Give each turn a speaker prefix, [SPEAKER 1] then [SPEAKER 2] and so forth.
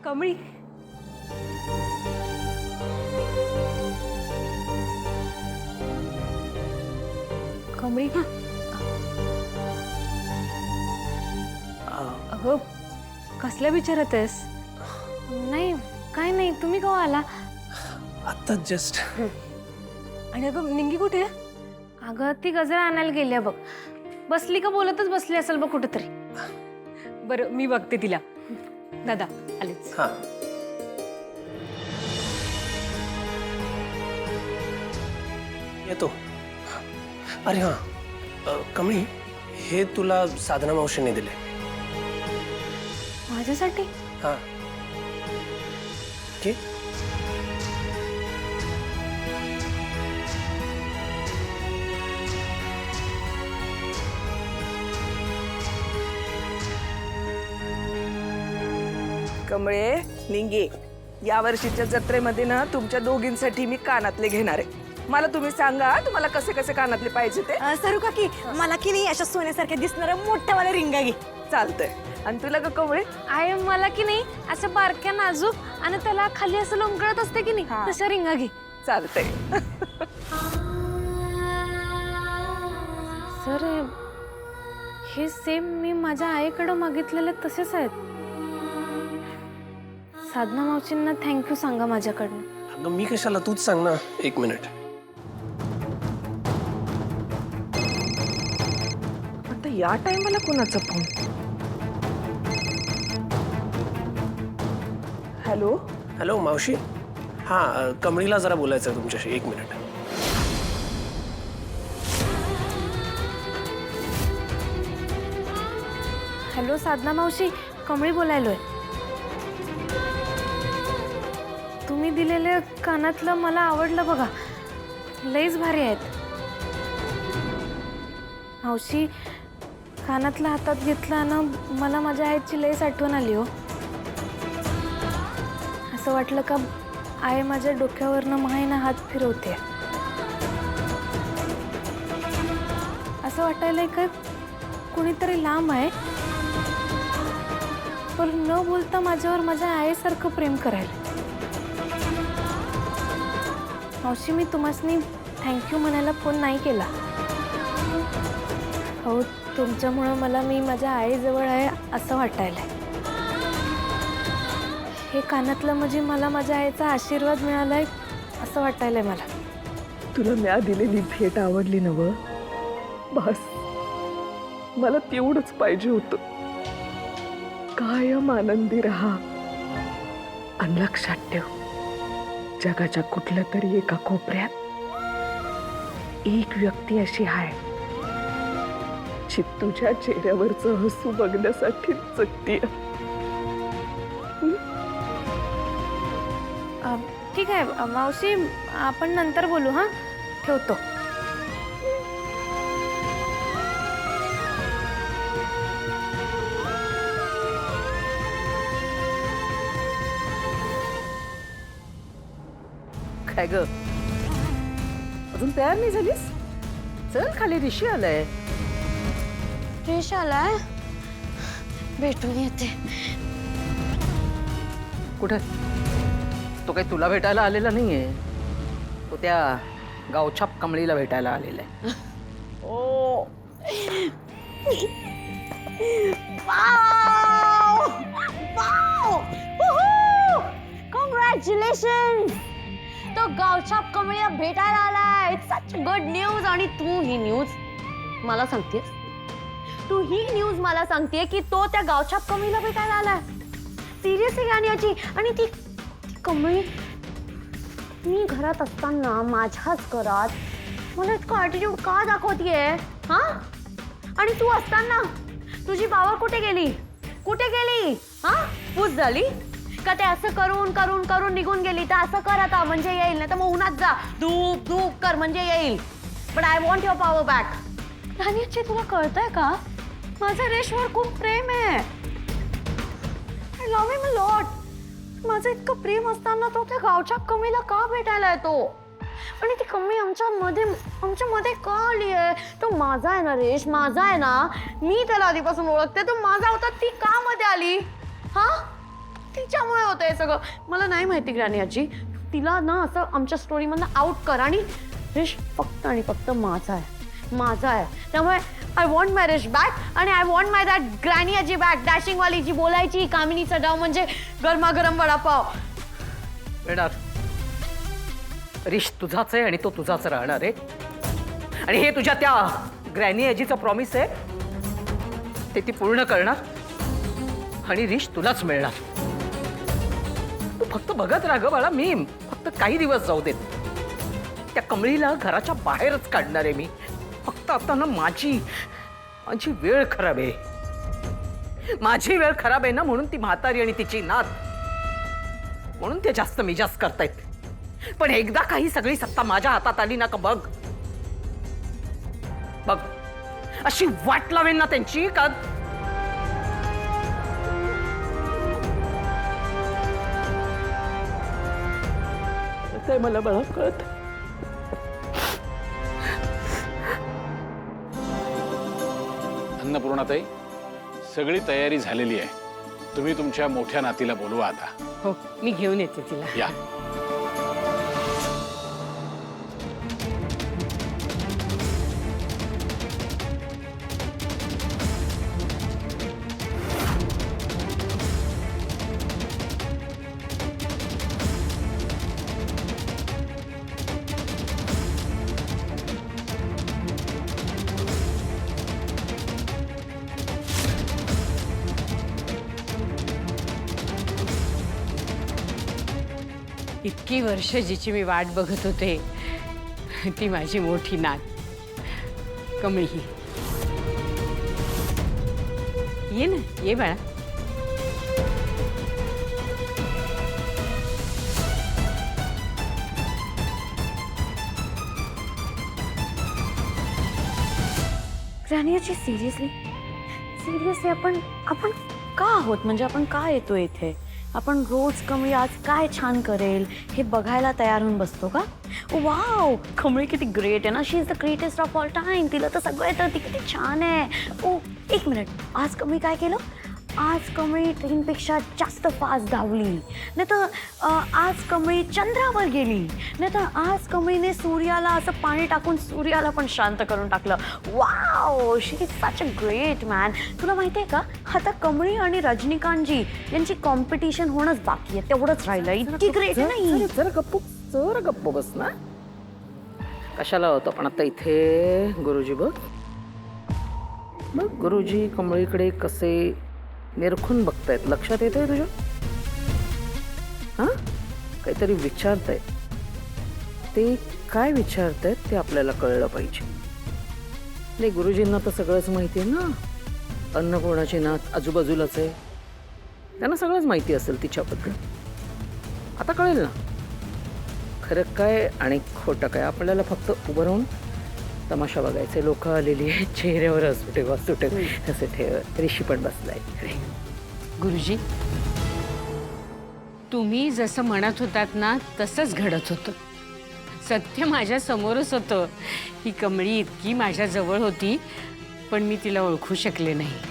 [SPEAKER 1] कमळी कमळी अगं कसल्या विचारत आहेस?
[SPEAKER 2] नाही काय नाही, तुम्ही केव्हा आला?
[SPEAKER 3] आता जस्ट.
[SPEAKER 1] आणि अगं निंगी कुठे आहे?
[SPEAKER 2] अगं ती गजरा आणायला गेली बघ. बसली का बोलतच बसली असेल बघ कुठेतरी.
[SPEAKER 1] बरं मी बघते तिला. दादा आलेच.
[SPEAKER 3] हा येतो. अरे हा कमळी, हे तुला साधना मावशीने दिले.
[SPEAKER 2] माझ्यासाठी?
[SPEAKER 3] हा की
[SPEAKER 4] कमळे, निंगे, या वर्षीच्या जत्रेमध्ये ना तुमच्या दोघींसाठी मी कानातले घेणार आहे. मला तुम्ही सांगा तुम्हाला कसे कसे कानातले पाहिजे ते.
[SPEAKER 1] सरू काकी मला की नाही अशा सोन्यासारख्या दिसणाऱ्या मोठ्यावाल्या रिंगा घे.
[SPEAKER 4] चालतंय. आणि तुला का कमळे?
[SPEAKER 2] आहे मला की नाही असं बारक्या नाजूक आणि त्याला खाली असं लोंबकळत असते की नाही तशा रिंगा घे.
[SPEAKER 4] चालतंय.
[SPEAKER 2] सर हे सेम मी माझ्या आईकडे मागितलेले तसेच आहेत. साधना मावशींना थँक्यू सांगा माझ्याकडनं.
[SPEAKER 3] अगं मी कशाला, तूच सांग ना. एक मिनिट.
[SPEAKER 4] आता या टायमाला कोणाचा फोन? हॅलो.
[SPEAKER 3] हॅलो मावशी. हा कमळीला जरा बोलायचं आहे तुमच्याशी. एक मिनिट.
[SPEAKER 2] हॅलो साधना मावशी, कमळी बोलायलोय. तुम्ही दिलेले कानातलं मला आवडलं बघा, लईच भारी आहेत. मावशी कानातलं हातात घेतलं ना मला माझ्या आईची लईच आठवण आली हो. असं वाटलं का आई माझ्या डोक्यावरनं माहीनं हात फिरवते. असं वाटायलंय का कुणीतरी लांब आहे पण न बोलता माझ्यावर माझ्या आईसारखं प्रेम करायला. मावशी मी तुम्हासनी थँक्यू म्हणायला फोन नाही केला. हो तुमच्यामुळं मला मी माझ्या आईजवळ आहे असं वाटायलंय. हे कानातलं म्हणजे मला माझ्या आईचा आशीर्वाद मिळालाय असं वाटायलंय मला.
[SPEAKER 4] तुला म्या दिलेली भेट आवडली ना व? बस मला तेवढंच पाहिजे होतं. कायम आनंदी राहा आणि लक्षात ठेव, जगाच्या कुठल्या तरी एका कोपऱ्यात एक व्यक्ती अशी आहे जी तुझ्या चेहऱ्यावरचं हसू बघण्यासाठी जगतीये.
[SPEAKER 2] ठीक आहे मावशी, आपण नंतर बोलू. हां ठेवतो.
[SPEAKER 4] काय ग, अजून तयार नाही झालीस? चल खाली, ऋषी आलाय.
[SPEAKER 2] फ्रेश आलाय, भेटून येते.
[SPEAKER 5] कुठे? तो काही तुला भेटायला आलेला नाहीये, तो त्या गावछाप कमळीला भेटायला आलेला आहे.
[SPEAKER 4] ओ
[SPEAKER 2] कॉंग्रॅच्युलेशन, तो गावछाप कमळीला भेटायला आलाय. Such good news. आणि तू ही न्यूज मला सांगतेस? तू ही न्यूज मला सांगतेय की तो त्या गावछाप कमळीला भेटायला आलाय? सिरियसली गाण्याची? आणि ती कमळी मी घरात असताना माझ्याच घरात मला इतका ॲटिट्यूड का दाखवतीये? हा? आणि तू असताना तुझी बाबा कुठे गेली? कुठे गेली? हा पूज झाली का? ते असं करून करून करून निघून गेली. तर असं कर आता म्हणजे येईल, नाही तर मग उन्हात जा, धूप धूप कर म्हणजे येईल. But I want your power back. राणीची तुला कळतंय का माझं रेशवर खूप प्रेम आहे. I love him a lot. माझं इतकं प्रेम असताना तो त्या गावच्या कमीला का भेटायला येतो? आणि ती कमी आमच्या मध्ये का आली आहे? तो माझा आहे ना रेश, माझा आहे ना. मी त्याला आधीपासून ओळखते. तो माझा होता, ती का मध्ये आली? हा तिच्यामुळे होतं हे सगळं. मला नाही माहिती ग्रॅनी आजी, तिला ना असं आमच्या स्टोरीमधनं आउट कर. आणि रिश फक्त आणि फक्त माझा आहे. त्यामुळे आय वॉन्ट माय रिश बॅक आणि I want my that granny आजी बॅक. डॅशिंगवाली जी बोलायची कामिनीचा डाव म्हणजे गरमागरम वडापाव.
[SPEAKER 5] मिळणार. रिश तुझाच आहे आणि तो तुझाच राहणार आहे. आणि हे तुझ्या त्या ग्रॅनी आजीचं प्रॉमिस आहे ते ती पूर्ण करणार आणि रिश तुलाच मिळणार. तू फक्त बघत राहा ग बाळा. मी फक्त काही दिवस जाऊ देत. त्या कमळीला घराच्या बाहेरच काढणार आहे मी. फक्त आता ना माझी वेळ खराब आहे. माझी वेळ खराब आहे ना, म्हणून ती म्हातारी आणि तिची नात म्हणून ते जास्त मिजाज करतायत. पण एकदा काही सगळी सत्ता माझ्या हातात आली ना का बघ अशी वाट लावेन ना त्यांची का ते मला बघ कळत.
[SPEAKER 6] अन्नपूर्णाताई, सगळी तयारी झालेली आहे. तुम्ही तुमच्या मोठ्या नातीला बोलवा आता.
[SPEAKER 1] हो, मी घेऊन येते तिला.
[SPEAKER 6] या.
[SPEAKER 1] इतकी वर्ष जिची मी वाट बघत होते ती माझी मोठी नात कमळी. ये ना, ये बाळा.
[SPEAKER 2] ग्रॅनी आजी सिरियसली आपण का आहोत? म्हणजे आपण का येतो इथे? आपण रोज कमळी आज काय छान करेल हे बघायला तयार होऊन बसतो का? वाव, कमळी किती ग्रेट आहे ना. She is the greatest of all time. तिला तर सगळं येतं. ती किती छान आहे. ओ एक मिनिट, आज कमळी काय केलं? आज कमळी ट्रेनपेक्षा जास्त फास्ट धावली. नाही तर आज कमळी चंद्रावर गेली. नाही तर आज कमळीने सूर्याला असं पाणी टाकून सूर्याला पण शांत करून टाकलं. Wow, she is such a great man. तुला माहिती आहे का, आता कमळी आणि रजनीकांतजी यांची कॉम्पिटिशन होणंच बाकी आहे. तेवढंच राहिलं. इतकी ग्रेट नाही.
[SPEAKER 5] जरा गप्प बस ना. कशाला होतं पण आता इथे गुरुजी बघ. गुरुजी कमळीकडे कसे निरखून बघतायत. लक्षात येतंय तुझ्या? हा, काहीतरी विचारतायत. ते काय विचारतायत ते आपल्याला कळलं पाहिजे. नाही, गुरुजींना तर सगळंच माहिती आहे ना. अन्नपूर्णाची नात आजूबाजूलाच आहे. त्यांना सगळंच माहिती असेल तिच्याबद्दल. आता कळेल ना खरं काय आणि खोटं काय. आपल्याला फक्त उभं राहून तमाशा बघायचे. लोक आलेली आहेत, चेहऱ्यावर असू ठेव तसे ठेव. ऋषी पण बसलाय.
[SPEAKER 1] गुरुजी, तुम्ही जसं म्हणत होतात ना तसंच घडत होतं. सत्य माझ्या समोरच होतं. ही कमळी इतकी माझ्या जवळ होती पण मी तिला ओळखू शकले नाही.